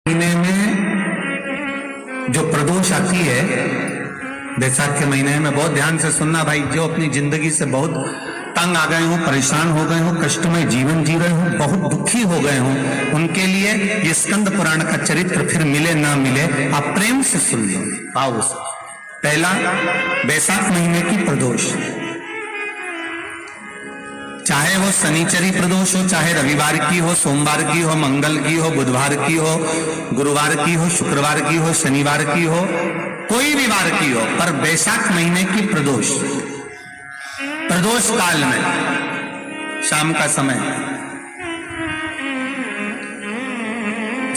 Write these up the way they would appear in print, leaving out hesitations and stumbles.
महीने में जो प्रदोष आती है, बैसाख के महीने में, बहुत ध्यान से सुनना भाई, जो अपनी जिंदगी से बहुत तंग आ गए हो, परेशान हो गए हो, कष्टमय जीवन जी रहे हो, बहुत दुखी हो गए हो, उनके लिए ये स्कंद पुराण का चरित्र फिर मिले ना मिले, आप प्रेम से सुन लो। आओ, पहला बैसाख महीने की प्रदोष, चाहे वो शनिचरी प्रदोष हो, चाहे रविवार की हो, सोमवार की हो, मंगल की हो, बुधवार की हो, गुरुवार की हो, शुक्रवार की हो, शनिवार की हो, कोई भी वार की हो, पर बैसाख महीने की प्रदोष, प्रदोष काल में शाम का समय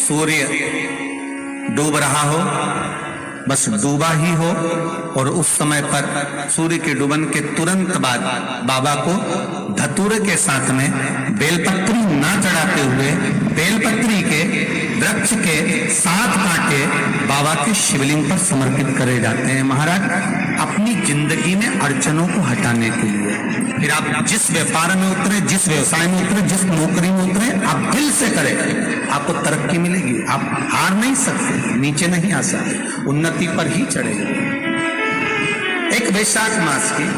सूर्य डूब रहा हो, बस डूबा ही हो, और उस समय पर सूर्य के डूबन के तुरंत बाद बाबा को धतूरे के साथ में बेलपत्री ना चढ़ाते हुए बेलपत्री के वृक्ष के 7 कांटे बाबा के शिवलिंग पर समर्पित करे जाते हैं। महाराज, अपनी जिंदगी में अड़चनों को हटाने के लिए फिर आप जिस व्यापार में उतरे, जिस व्यवसाय में उतरे, जिस नौकरी में उतरे, आप दिल से करें, आपको तरक्की मिलेगी। आप हार नहीं सकते, नीचे नहीं आ सकते, उन्नति पर ही चढ़ेगा। एक बैसाख मास की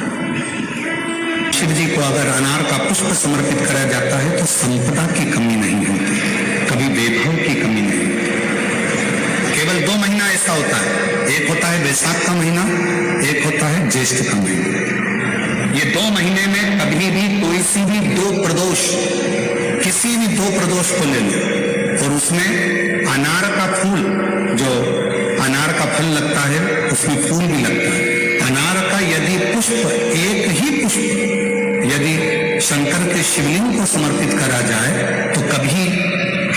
शिव जी को अगर अनार का पुष्प समर्पित करा जाता है तो संपदा की कमी नहीं होती, कभी वैभव की कमी नहीं होती। केवल 2 महीना ऐसा होता है, एक होता है बैसाख का महीना, एक होता है ज्येष्ठ का महीना। ये 2 महीने में कभी भी कोई सी भी 2 प्रदोष, किसी भी 2 प्रदोष को ले लो, और उसमें अनार का फूल, जो अनार का फल लगता है उसमें फूल भी लगता है। अनार का यदि पुष्प, एक ही पुष्प यदि शंकर के शिवलिंग को समर्पित करा जाए तो कभी,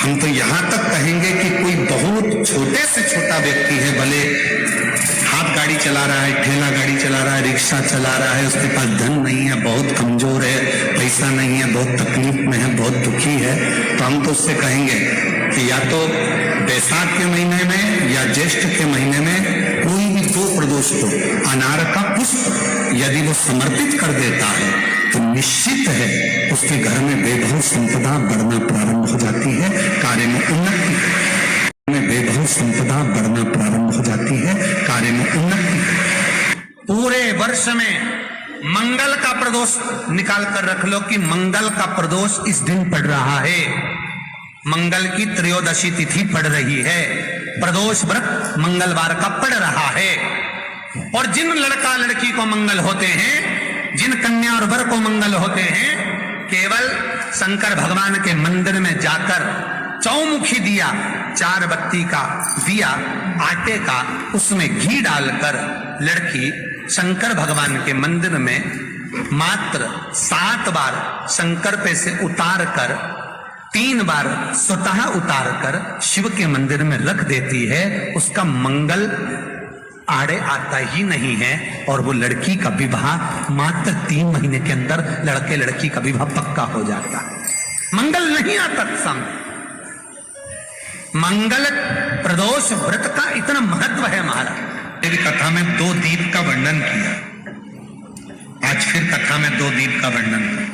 हम तो यहां तक कहेंगे कि कोई बहुत छोटे से छोटा व्यक्ति है, भले हाथ गाड़ी चला रहा है, ठेला गाड़ी चला रहा है, रिक्शा चला रहा है, उसके पास धन नहीं है, बहुत कमजोर है, पैसा नहीं है, बहुत तकलीफ में है, बहुत दुखी है, तो हम तो उससे कहेंगे कि या तो बैसाख के महीने में या ज्येष्ठ के महीने में कोई भी 2 प्रदोष को अनार का पुष्प यदि वो समर्पित कर देता है तो निश्चित है उसके घर में वैभव संपदा बढ़ना प्रारंभ हो जाती है, कार्य में उन्नति में वैभव संपदा बढ़ना प्रारंभ हो जाती है, कार्य में उन्नति। पूरे वर्ष में मंगल का प्रदोष निकाल कर रख लो कि मंगल का प्रदोष इस दिन पड़ रहा है, मंगल की त्रयोदशी तिथि पड़ रही है, प्रदोष व्रत मंगलवार का पड़ रहा है। और जिन लड़का लड़की को मंगल होते हैं, जिन कन्या और वर को मंगल होते हैं, केवल शंकर भगवान के मंदिर में जाकर चौमुखी दिया, 4 बत्ती का दिया आटे का, उसमें घी डालकर लड़की शंकर भगवान के मंदिर में मात्र 7 बार शंकर पे से उतार कर, 3 बार स्वतः उतार कर शिव के मंदिर में रख देती है, उसका मंगल आड़े आता ही नहीं है, और वो लड़की का विवाह मात्र 3 महीने के अंदर लड़के लड़की का विवाह पक्का हो जाता है। मंगल नहीं आता संग। मंगल प्रदोष व्रत का इतना महत्व है महाराज। मेरी कथा में 2 दीप का वर्णन किया, आज फिर कथा में 2 दीप का वर्णन किया।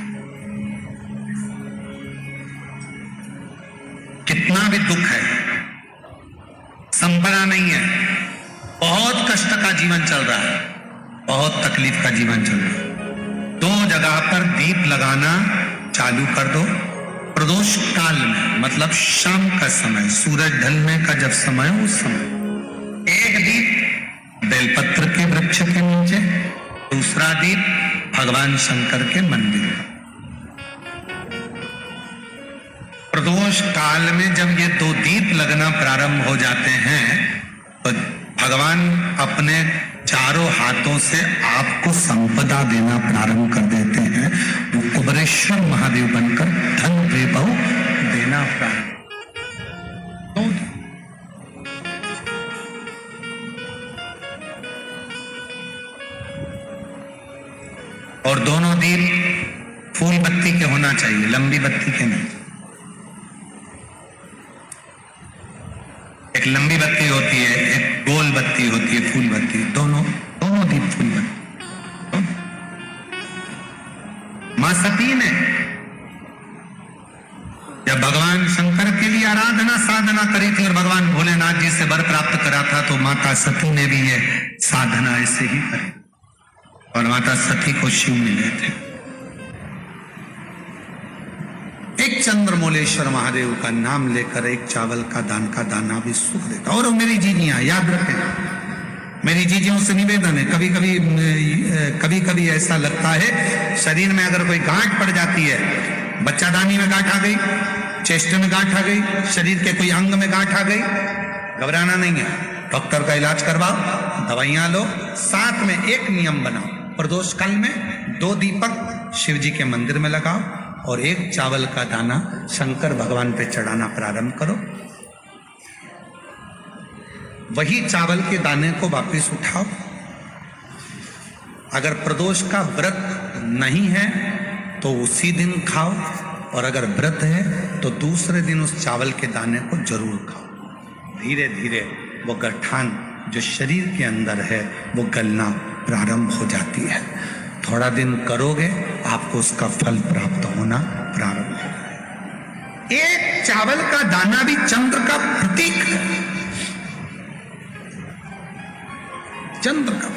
कितना भी दुख है, संपदा नहीं है, बहुत कष्ट का जीवन चल रहा है, बहुत तकलीफ का जीवन चल रहा है, 2 जगह पर दीप लगाना चालू कर दो। प्रदोष काल में मतलब शाम का समय, सूरज ढलने का जब समय, उस समय एक दीप बेलपत्र के वृक्ष के नीचे, दूसरा दीप भगवान शंकर के मंदिर। प्रदोष काल में जब ये 2 दीप लगना प्रारंभ हो जाते हैं तो भगवान अपने चारों हाथों से आपको संपदा देना प्रारंभ कर देते हैं। वो कुबरेश्वर महादेव बनकर धन वैभव देना प्रारंभ। और दोनों दीप फूल बत्ती के होना चाहिए, लंबी बत्ती के नहीं। एक लंबी बत्ती होती है, एक गोल बत्ती होती है, फूल बत्ती, दोनों दीप फूल बत्ती। मां सती ने जब भगवान शंकर के लिए आराधना साधना करी थी और भगवान भोलेनाथ जी से वर प्राप्त करा था, तो माता सती ने भी ये साधना ऐसे ही करी और माता सती को शिव मिले थे। एक चंद्रमौलेश्वर महादेव का नाम लेकर एक चावल का दाना भी सुख देता। और मेरी जीजियां याद रखें, मेरी जीजियों से निवेदन है, कभी कभी ऐसा लगता है शरीर में अगर कोई गांठ पड़ जाती है, बच्चादानी में गांठ आ गई, चेस्ट में गांठ आ गई, शरीर के कोई अंग में गांठ आ गई, घबराना नहीं है, डॉक्टर का इलाज करवाओ, दवाइयां लो, साथ में एक नियम बनाओ, प्रदोष काल में 2 दीपक शिव जी के मंदिर में लगाओ और एक चावल का दाना शंकर भगवान पे चढ़ाना प्रारंभ करो। वही चावल के दाने को वापस उठाओ। अगर प्रदोष का व्रत नहीं है तो उसी दिन खाओ, और अगर व्रत है तो दूसरे दिन उस चावल के दाने को जरूर खाओ। धीरे धीरे वो गठान जो शरीर के अंदर है वो गलना प्रारंभ हो जाती है। थोड़ा दिन करोगे आपको उसका फल प्राप्त होना प्रारंभ हो जाएगा। एक चावल का दाना भी चंद्र का प्रतीक है, चंद्र का।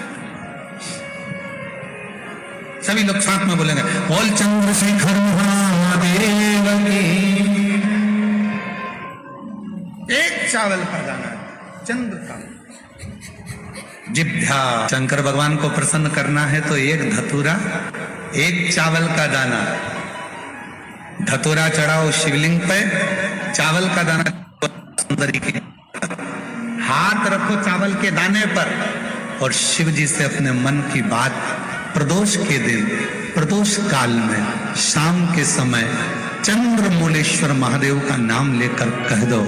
सभी लोग साथ में बोलेंगे, बोल चंद्रशेखर महादेव की। एक चावल का दाना चंद्र का। जिभ्या शंकर भगवान को प्रसन्न करना है तो एक धतूरा, एक चावल का दाना, धतूरा चढ़ाओ शिवलिंग पे, चावल का दाना सुंदरी के हाथ रखो चावल के दाने पर और शिव जी से अपने मन की बात प्रदोष के दिन, प्रदोष काल में शाम के समय चंद्रमौलेश्वर महादेव का नाम लेकर कह दो।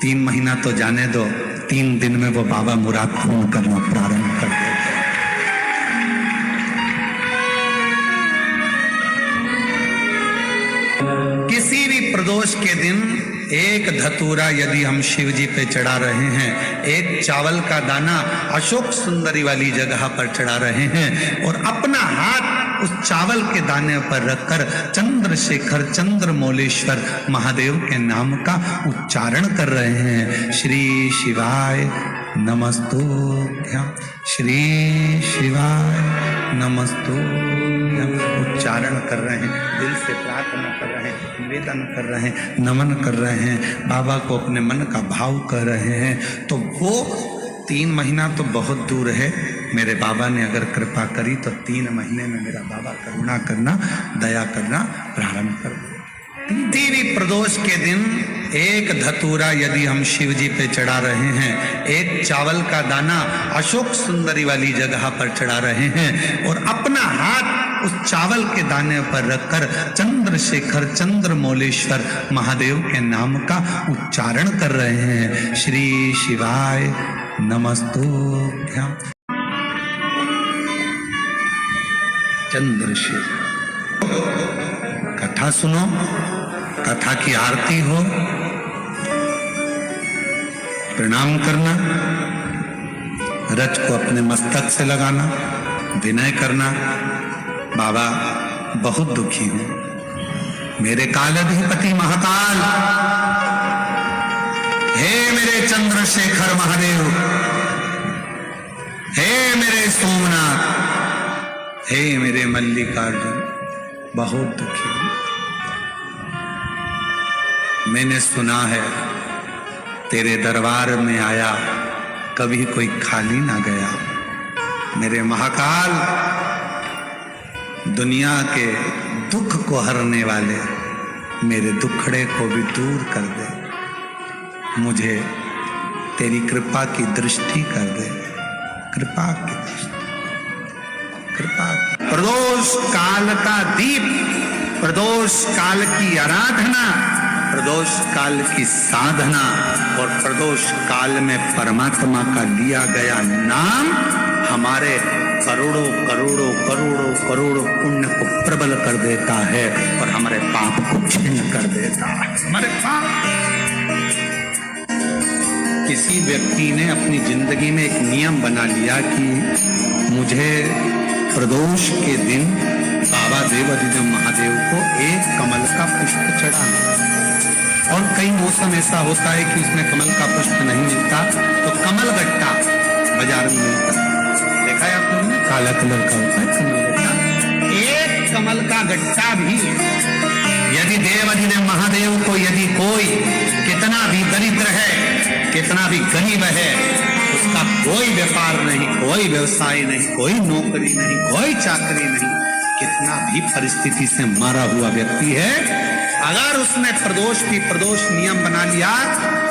3 महीना तो जाने दो, 3 दिन में वो बाबा मुराद पूर्ण करना प्रारंभ कर देगा। किसी भी प्रदोष के दिन एक धतूरा यदि हम शिव जी पे चढ़ा रहे हैं, एक चावल का दाना अशोक सुंदरी वाली जगह पर चढ़ा रहे हैं और अपना हाथ उस चावल के दाने पर रखकर चंद्रशेखर चंद्रमौलेश्वर महादेव के नाम का उच्चारण कर रहे हैं। श्री शिवाय नमस्तुभ्यं, श्री शिवाय नमस्तुभ्यं उच्चारण कर रहे हैं, दिल से प्रार्थना कर रहे हैं, निवेदन कर रहे हैं, नमन कर रहे हैं, बाबा को अपने मन का भाव कर रहे हैं। तो वो 3 महीना तो बहुत दूर है, मेरे बाबा ने अगर कृपा करी तो 3 महीने में मेरा बाबा करुणा करना, दया करना प्रारंभ कर दे। देवी प्रदोष के दिन एक धतूरा यदि हम शिव जी पे चढ़ा रहे हैं, एक चावल का दाना अशोक सुंदरी वाली जगह पर चढ़ा रहे हैं और अपना हाथ उस चावल के दाने पर रखकर चंद्रशेखर चंद्रमौलेश्वर महादेव के नाम का उच्चारण कर रहे हैं। श्री शिवाय नमस्तुभ्यं। चंद्रशेखर कथा सुनो, कथा की आरती हो, प्रणाम करना, रज को अपने मस्तक से लगाना, विनय करना। बाबा बहुत दुखी हूं, मेरे कालाधिपति महाकाल, हे मेरे चंद्रशेखर महादेव, हे मेरे सोमनाथ, हे मेरे मल्लिकार्जुन, बहुत दुखी हूं। मैंने सुना है तेरे दरबार में आया कभी कोई खाली ना गया। मेरे महाकाल, दुनिया के दुख को हरने वाले मेरे दुखड़े को भी दूर कर दे, मुझे तेरी कृपा की दृष्टि कर दे, कृपा की दृष्टि, कृपा की। प्रदोष काल का दीप, प्रदोष काल की आराधना, प्रदोष काल की साधना और प्रदोष काल में परमात्मा का लिया गया नाम हमारे करोड़ों करोड़ों करोड़ों करोड़ों पुण्य को प्रबल कर देता है और हमारे पाप को छिन्न कर देता है। हमारे पाप। किसी व्यक्ति ने अपनी जिंदगी में एक नियम बना लिया कि मुझे प्रदोष के दिन बाबा देवाधिदेव महादेव को एक कमल का पुष्प चढ़ाना। और कई मौसम ऐसा होता है कि उसमें कमल का पुष्प नहीं मिलता, तो कमल गट्टा बाजार में मिलता है। देखा है आप लोगों ने, काला कलर का होता है कमल गट्टा। एक कमल का गट्टा भी यदि देवाधिदेव महादेव को यदि कोई कितना भी दरिद्र है, कितना भी गरीब है, उसका कोई व्यापार नहीं, कोई व्यवसाय नहीं, कोई नौकरी नहीं, कोई चाकरी नहीं, कितना भी परिस्थिति से मारा हुआ व्यक्ति है, अगर उसने प्रदोष नियम बना लिया,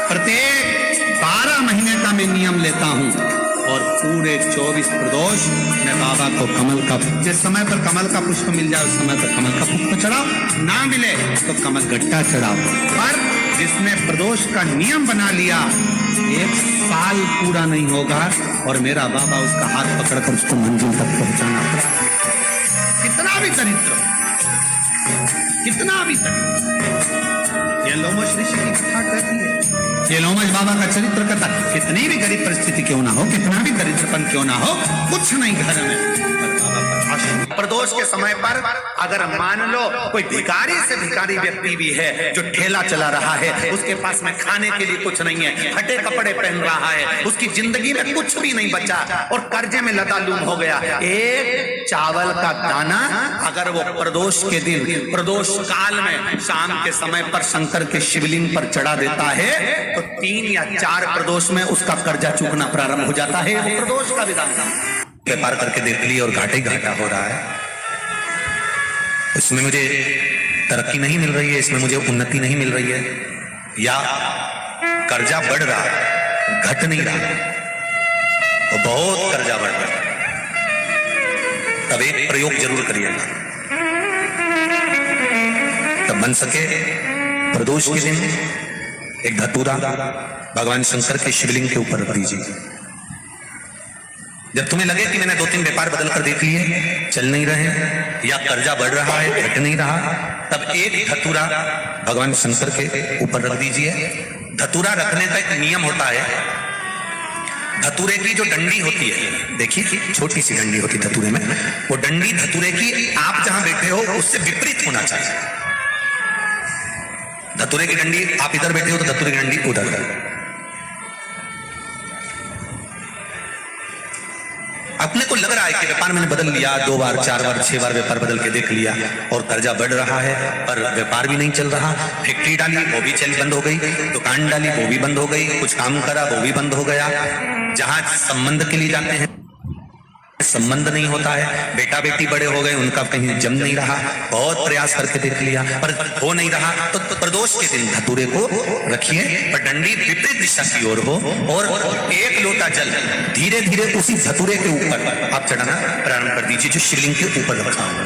प्रत्येक 12 महीने का मैं नियम लेता हूं और पूरे 24 प्रदोष मैं बाबा को कमल का, जिस समय पर कमल का पुष्प मिल जाए उस समय पर कमल का पुष्प चढ़ाओ, ना मिले तो कमल गट्टा चढ़ाओ। पर जिसने प्रदोष का नियम बना लिया, 1 साल पूरा नहीं होगा और मेरा बाबा उसका हाथ पकड़कर उसको मंजिल तक पहुंचाना पड़ा। कितना भी दरिद्र, कितना भी दरिद्र, ये लोमश ऋषि की कथा कहती है, ये लोमश बाबा का चरित्र कथा। कितनी भी गरीब परिस्थिति क्यों ना हो, कितना भी दरिद्रपन क्यों ना हो, कुछ नहीं घर में, प्रदोष के समय पर अगर मान लो कोई भिखारी से भिखारी व्यक्ति भी है जो ठेला चला रहा है, उसके पास में खाने के लिए कुछ नहीं है, फटे कपड़े पहन रहा है, उसकी जिंदगी में कुछ भी नहीं बचा और कर्जे में लतालूम हो गया, एक चावल का दाना अगर वो प्रदोष के दिन, प्रदोष काल में शाम के समय पर शंकर के शिवलिंग पर चढ़ा देता है, तो 3 या 4 प्रदोष में उसका कर्जा चूकना प्रारंभ हो जाता है। वो प्रदोष का विधान था। व्यापार करके देख लिया और घाटे घाटा हो रहा है, इसमें मुझे तरक्की नहीं मिल रही है, इसमें मुझे उन्नति नहीं मिल रही है, या कर्जा बढ़ रहा है, घट नहीं रहा, तो बहुत कर्जा बढ़ रहा है, तब एक प्रयोग जरूर करिएगा, तब बन सके प्रदोष के दिन एक धतूरा भगवान शंकर के शिवलिंग के ऊपर रख दीजिए। जब तुम्हें लगे कि मैंने 2-3 व्यापार बदल कर देख लिए, चल नहीं रहे, या कर्जा बढ़ रहा है, घट नहीं रहा, तब एक धतूरा भगवान शंकर के ऊपर रख दीजिए। धतूरा रखने का एक नियम होता है, धतूरे की जो डंडी होती है, देखिए छोटी सी डंडी होती है धतूरे में, वो डंडी धतूरे की आप जहां बैठे हो उससे विपरीत होना चाहिए। धतूरे की डंडी आप इधर बैठे हो तो धतूरे की डंडी उधर। अपने को लग रहा है कि व्यापार मैंने बदल लिया, 2 बार 4 बार 6 बार व्यापार बदल के देख लिया और कर्जा बढ़ रहा है, पर व्यापार भी नहीं चल रहा, फैक्ट्री डाली वो भी चल बंद हो गई, दुकान डाली वो भी बंद हो गई, कुछ काम करा वो भी बंद हो गया, जहां संबंध के लिए जाते हैं संबंध नहीं होता है, बेटा बेटी बड़े हो गए, उनका कहीं जम नहीं रहा, बहुत प्रयास करके देख लिया पर हो नहीं रहा, तो प्रदोष के दिन धतूरे को रखिए पर डंडी विपरीत दिशा की ओर हो और 1 लोटा जल धीरे धीरे उसी धतूरे के ऊपर आप चढ़ाना प्रारंभ कर दीजिए जो शिवलिंग के ऊपर रखा हुआ।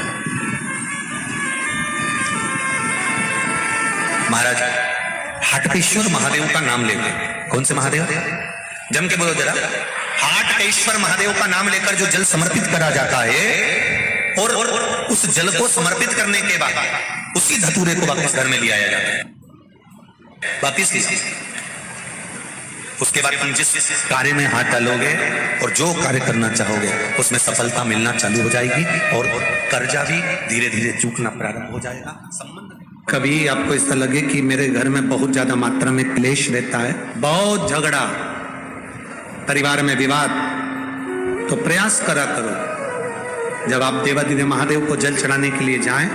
महाराज हाटकेश्वर महादेव का नाम लेते, कौन से महादेव, जम के बोलो जरा, हाटकेश्वर महादेव का नाम लेकर जो जल समर्पित करा जाता है और उस जल को समर्पित करने के बाद उसी धतूरे को वापस घर में ले आया जाता है, वापिस उसके बाद तुम जिस कार्य में हाथ डालोगे और जो कार्य करना चाहोगे उसमें सफलता मिलना चालू हो जाएगी और कर्जा भी धीरे धीरे चूकना प्रारंभ हो जाएगा। संबंध कभी आपको ऐसा लगे कि मेरे घर में बहुत ज्यादा मात्रा में क्लेश रहता है, बहुत झगड़ा, परिवार में विवाद, तो प्रयास करा करो जब आप देवाधिदेव महादेव को जल चढ़ाने के लिए जाएं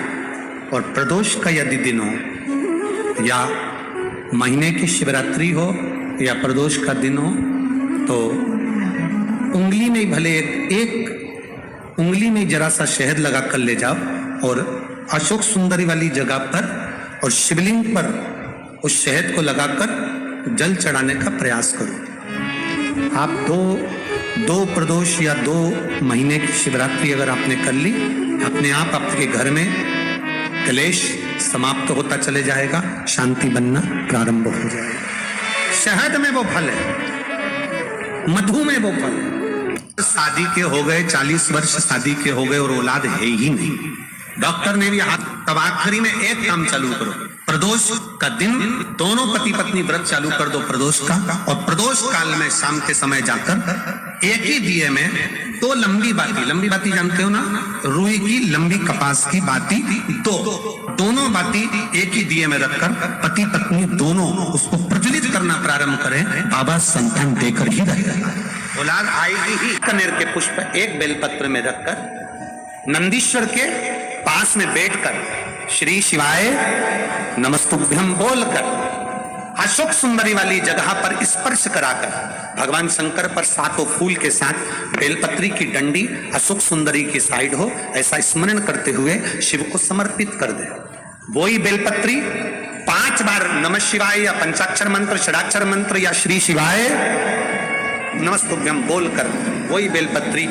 और प्रदोष का यदि दिन हो या महीने की शिवरात्रि हो या प्रदोष का दिन हो, तो उंगली में भले एक उंगली में जरा सा शहद लगा कर ले जाओ और अशोक सुंदरी वाली जगह पर और शिवलिंग पर उस शहद को लगाकर जल चढ़ाने का प्रयास करो। आप दो प्रदोष या 2 महीने की शिवरात्रि अगर आपने कर ली, अपने आप आपके घर में क्लेश समाप्त होता चले जाएगा, शांति बनना प्रारंभ हो जाएगा। शहद में वो फल है, मधु में वो फल है। शादी के हो गए 40 वर्ष शादी के हो गए और औलाद है ही नहीं, डॉक्टर ने भी हाथ, तब आखिरी में एक काम चालू करो, प्रदोष का दिन दोनों पति पत्नी व्रत चालू कर दो प्रदोष का, और प्रदोष काल में शाम के समय जाकर एक ही दिए में दो लंबी बाती जानते हो ना, रुई की लंबी कपास की बाती, दोनों बाती एक ही दिए में रखकर पति पत्नी दोनों उसको प्रज्वलित करना प्रारंभ करें, बाबा संतान देकर ही रहेगा। औलाद आएगी ही। कनेर के पुष्प एक बेलपत्र में रखकर नंदीश्वर के पास में बैठकर श्री शिवाय नमस्तुभ्यम बोलकर अशोक सुंदरी वाली जगह पर स्पर्श कराकर भगवान शंकर पर सातों फूल के साथ बेलपत्री की डंडी अशोक सुंदरी की साइड हो, ऐसा स्मरण करते हुए शिव को समर्पित कर दे। वही बेलपत्री 5 बार नमः शिवाय या पंचाक्षर मंत्र, षडाक्षर मंत्र या श्री शिवाय नमस्तुभ्यम बोलकर वही बेलपत्री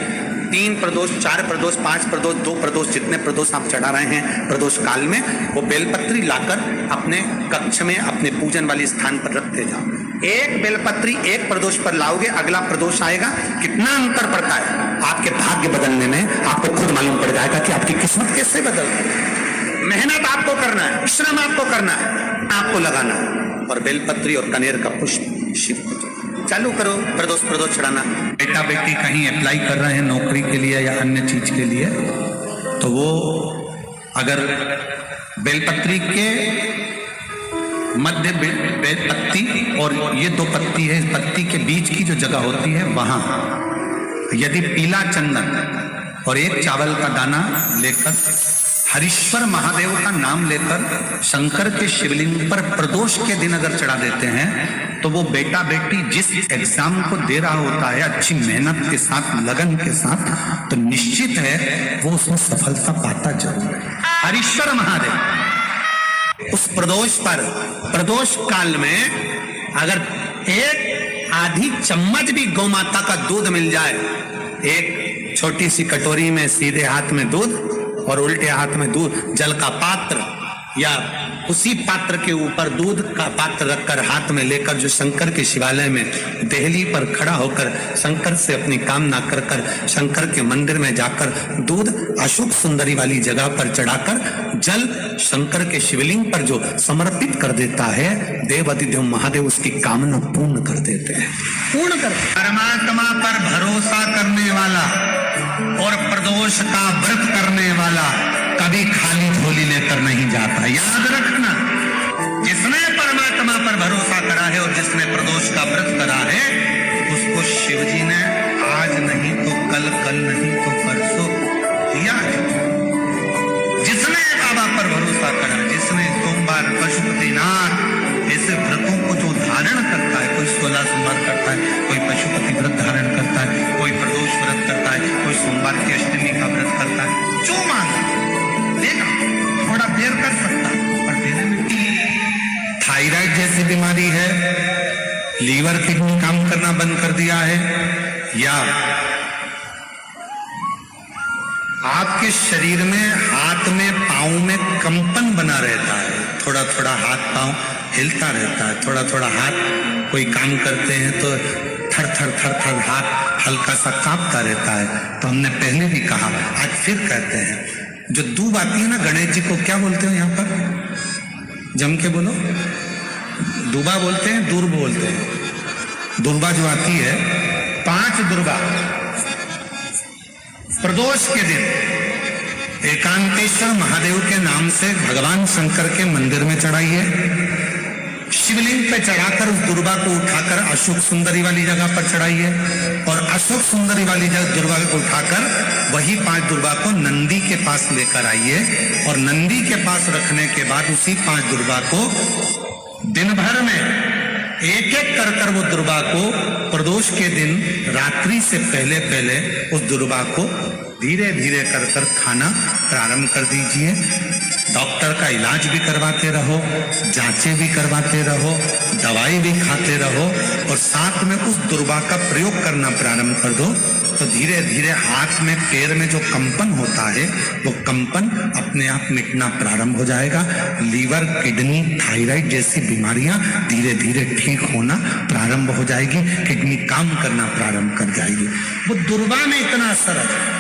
3 प्रदोष, 4 प्रदोष, 5 प्रदोष, 2 प्रदोष, जितने प्रदोष आप चढ़ा रहे हैं प्रदोष काल में, वो बेलपत्री लाकर अपने कक्ष में अपने पूजन वाले स्थान पर रखते जाओ। एक बेलपत्री एक प्रदोष पर लाओगे, अगला प्रदोष आएगा, कितना अंतर पड़ता है आपके भाग्य बदलने में, आपको खुद मालूम पड़ जाएगा कि आपकी किस्मत कैसे बदल गई। मेहनत आपको करना है, श्रम आपको करना है, आपको लगाना है। और बेलपत्री और कनेर का पुष्प शिव को चालू करो, प्रदोष चढ़ाना। बेटा बेटी कहीं अप्लाई कर रहे हैं नौकरी के लिए या अन्य चीज के लिए, तो वो अगर बेलपत्री के मध्य पत्ती और ये 2 पत्ती है, इस पत्ती के बीच की जो जगह होती है वहां यदि पीला चंदन और 1 चावल का दाना लेकर हरीश्वर महादेव का नाम लेकर शंकर के शिवलिंग पर प्रदोष के दिन अगर चढ़ा देते हैं, तो वो बेटा बेटी जिस एग्जाम को दे रहा होता है अच्छी मेहनत के साथ, लगन के साथ, तो निश्चित है वो उसमें सफलता पाता जरूर है। हरीश्वर महादेव उस प्रदोष पर, प्रदोष काल में अगर 1 आधी चम्मच भी गौ माता का दूध मिल जाए, एक छोटी सी कटोरी में सीधे हाथ में दूध और उल्टे हाथ में दूध, जल का पात्र या उसी पात्र के ऊपर दूध का पात्र रखकर हाथ में लेकर जो शंकर के शिवालय में देहली पर खड़ा होकर शंकर से अपनी कामना कर कर शंकर के मंदिर में जाकर दूध अशोक सुंदरी वाली जगह पर चढ़ाकर जल शंकर के शिवलिंग पर जो समर्पित कर देता है, देवाधिदेव महादेव उसकी कामना पूर्ण कर देते हैं, पूर्ण कर। परमात्मा पर भरोसा करने वाला और प्रदोष का व्रत करने वाला कभी खाली झोली लेकर नहीं जाता। याद रखना, जिसने परमात्मा पर भरोसा करा है और जिसने प्रदोष का व्रत करा है, उसको शिवजी ने आज नहीं तो कल, कल नहीं तो परसों दिया है। जिसने बाबा पर भरोसा करा, जिसने सोमवार, पशुपतिनाथ ऐसे व्रतों को जो धारण करता है, कोई 16 सोमवार करता है, कोई पशुपति व्रत धारण करता है, कोई प्रदोष व्रत करता है, कोई सोमवार की अष्टमी का व्रत करता है, जो मांगे देगा। थोड़ा देर कर सकता पर देने में थायराइड जैसी बीमारी है, लीवर किडनी काम करना बंद कर दिया है, या आपके शरीर में हाथ में पांव में कंपन बना रहता है, थोड़ा थोड़ा हाथ पांव हिलता रहता है, थोड़ा थोड़ा हाथ कोई काम करते हैं तो थर थर थर थर हाथ हल्का सा कांपता रहता है। तो हमने पहले भी कहा, आज फिर कहते हैं, जो दूब आती है ना, गणेश जी को क्या बोलते हो यहाँ पर, जम के बोलो, दूबा बोलते हैं, दुर्ब बोलते हैं। दुर्बा जो आती है, 5 दुर्बा प्रदोष के दिन एकांतेश्वर महादेव के नाम से भगवान शंकर के मंदिर में चढ़ाइए। शिवलिंग पे चढ़ाकर उस दुर्बा को उठाकर अशोक सुंदरी वाली जगह पर चढ़ाइए, और अशोक सुंदरी वाली जगह दुर्बा को उठाकर वही 5 दुर्बा को नंदी के पास लेकर आइए, और नंदी के पास रखने के बाद उसी 5 दुर्बा को दिन भर में एक एक कर वो दुर्बा को प्रदोष के दिन रात्रि से पहले पहले उस दुर्बा को धीरे धीरे कर खाना प्रारंभ कर दीजिए। डॉक्टर का इलाज भी करवाते रहो, जांचें भी करवाते रहो, दवाई भी खाते रहो, और साथ में उस दुर्बा का प्रयोग करना प्रारंभ कर दो, तो धीरे धीरे हाथ में पैर में जो कंपन होता है वो कंपन अपने आप मिटना प्रारंभ हो जाएगा। लीवर, किडनी, थायराइड जैसी बीमारियां धीरे धीरे ठीक होना प्रारंभ हो जाएगी, किडनी काम करना प्रारंभ कर जाएगी। वो दुर्बा में इतना असर है।